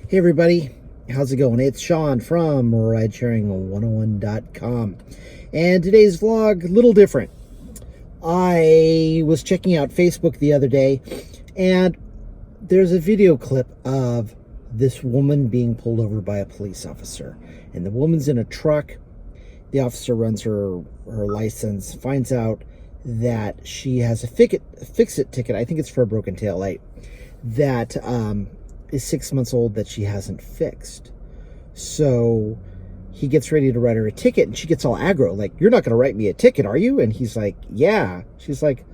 Hey everybody, how's it going? It's Sean from Ridesharing101.com. And today's vlog, a little different. I was checking out Facebook the other day, and there's a video clip of this woman being pulled over by a police officer. And the woman's in a truck. The officer runs her license, finds out that she has a fix-it ticket. I think it's for a broken taillight. That is 6 months old that she hasn't fixed. So he gets ready to write her a ticket, and she gets all aggro, like, "You're not going to write me a ticket, are you?" And he's like, "Yeah." She's like,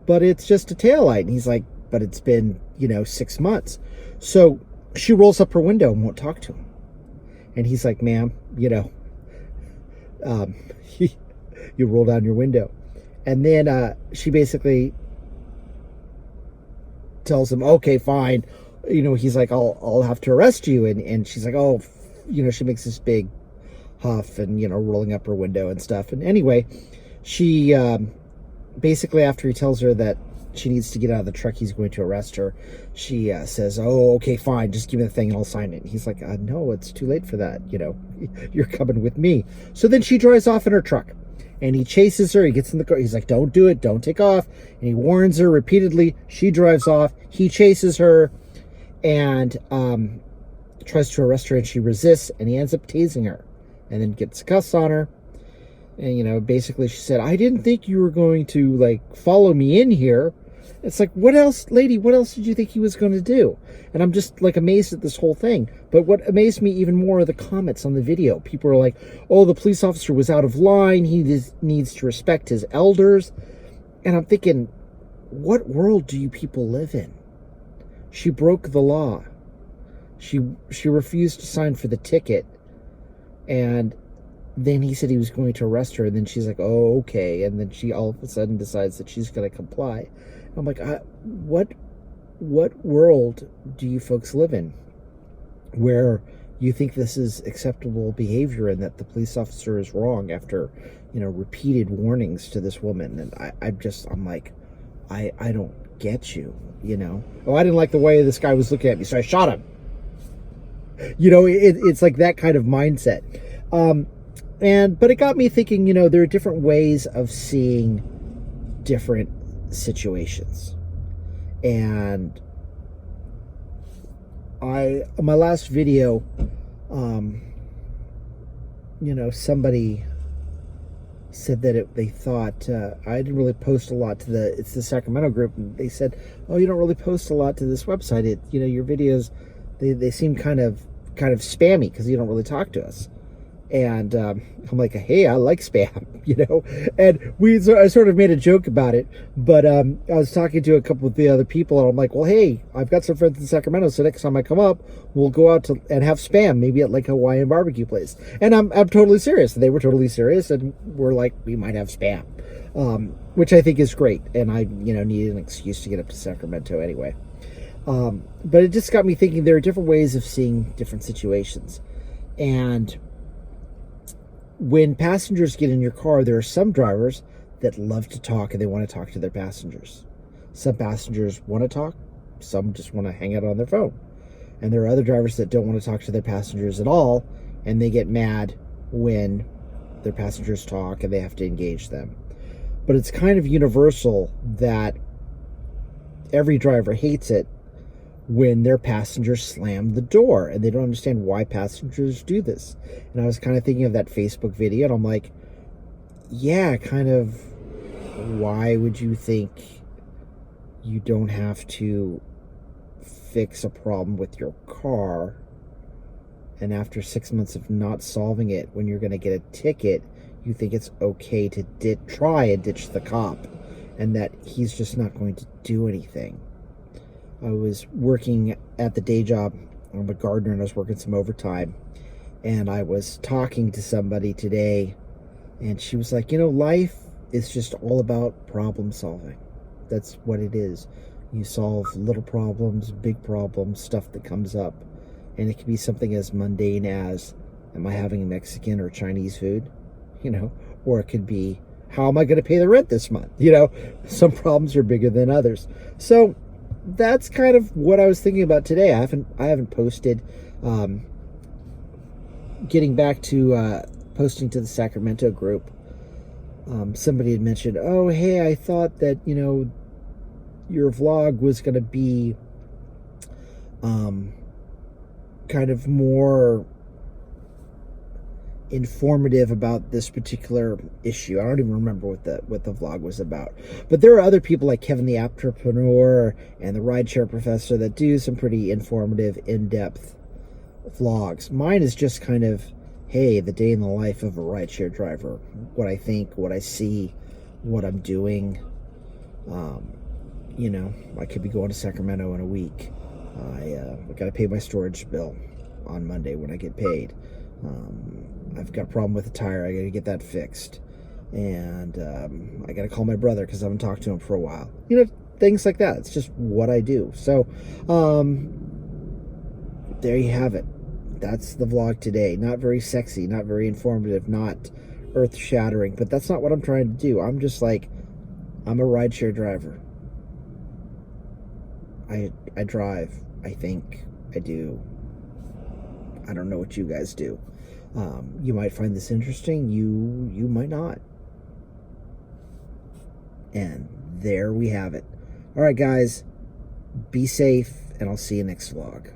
"But it's just a taillight." And he's like, "But it's been, 6 months. So she rolls up her window and won't talk to him. And he's like, "Ma'am, you roll down your window." And then she basically tells him, "Okay, fine." He's like, I'll have to arrest you. And she's like, "Oh," she makes this big huff and, rolling up her window and stuff. And anyway, she basically, after he tells her that she needs to get out of the truck, he's going to arrest her, she says, "Oh, okay, fine, just give me the thing and I'll sign it." And he's like, "No, it's too late for that. You're coming with me." So then she drives off in her truck. And he chases her. He gets in the car. He's like, "Don't do it. Don't take off." And he warns her repeatedly. She drives off. He chases her and tries to arrest her, and she resists, and he ends up tasing her and then gets cuffs on her. And, basically she said, "I didn't think you were going to, follow me in here." It's like, what else, lady, what else did you think he was going to do? And I'm just, amazed at this whole thing. But what amazed me even more are the comments on the video. People are like, "Oh, the police officer was out of line. He needs to respect his elders." And I'm thinking, what world do you people live in? She broke the law. She refused to sign for the ticket. And then he said he was going to arrest her. And then she's like, "Oh, okay." And then she all of a sudden decides that she's going to comply. I'm like, what world do you folks live in where you think this is acceptable behavior and that the police officer is wrong after, repeated warnings to this woman? And I'm like, I don't get you, Oh, I didn't like the way this guy was looking at me, so I shot him. It's like that kind of mindset. But it got me thinking, there are different ways of seeing different situations. And my last video, somebody said that they thought I didn't really post a lot to the Sacramento group, and they said, "Oh, you don't really post a lot to this website. Your videos, they seem kind of spammy because you don't really talk to us." And I'm like, "Hey, I like spam," And I sort of made a joke about it. But I was talking to a couple of the other people, and I'm like, "Well, hey, I've got some friends in Sacramento, so next time I come up, we'll go out and have spam, maybe at a Hawaiian barbecue place." And I'm totally serious. They were totally serious, and we're like, we might have spam, which I think is great. And I, need an excuse to get up to Sacramento anyway. But it just got me thinking there are different ways of seeing different situations. And when passengers get in your car, there are some drivers that love to talk and they want to talk to their passengers. Some passengers want to talk, some just want to hang out on their phone. And there are other drivers that don't want to talk to their passengers at all, and they get mad when their passengers talk and they have to engage them. But it's kind of universal that every driver hates it when their passengers slam the door, and they don't understand why passengers do this. And I was kind of thinking of that Facebook video, and I'm like, yeah, kind of, why would you think you don't have to fix a problem with your car, and after 6 months of not solving it, when you're going to get a ticket, you think it's okay to try and ditch the cop, and that he's just not going to do anything? I was working at the day job. I'm a gardener, and I was working some overtime. And I was talking to somebody today, and she was like, life is just all about problem solving. That's what it is. You solve little problems, big problems, stuff that comes up. And it can be something as mundane as, am I having Mexican or Chinese food? Or it could be, how am I going to pay the rent this month? Some problems are bigger than others. So that's kind of what I was thinking about today. I haven't posted Getting back to posting to the Sacramento group, somebody had mentioned, oh, hey, I thought that, your vlog was going to be kind of more informative about this particular issue. I don't even remember what the vlog was about. But there are other people like Kevin the Entrepreneur and the Rideshare Professor that do some pretty informative, in-depth vlogs. Mine is just kind of, hey, the day in the life of a rideshare driver. What I think, what I see, what I'm doing. I could be going to Sacramento in a week. I got to pay my storage bill on Monday when I get paid. I've got a problem with the tire. I got to get that fixed. And I got to call my brother because I haven't talked to him for a while. Things like that. It's just what I do. So there you have it. That's the vlog today. Not very sexy, not very informative, not earth-shattering, but that's not what I'm trying to do. I'm just like, I'm a rideshare driver. I drive. I think. I do. I don't know what you guys do. You might find this interesting. You might not. And there we have it. All right, guys. Be safe, and I'll see you next vlog.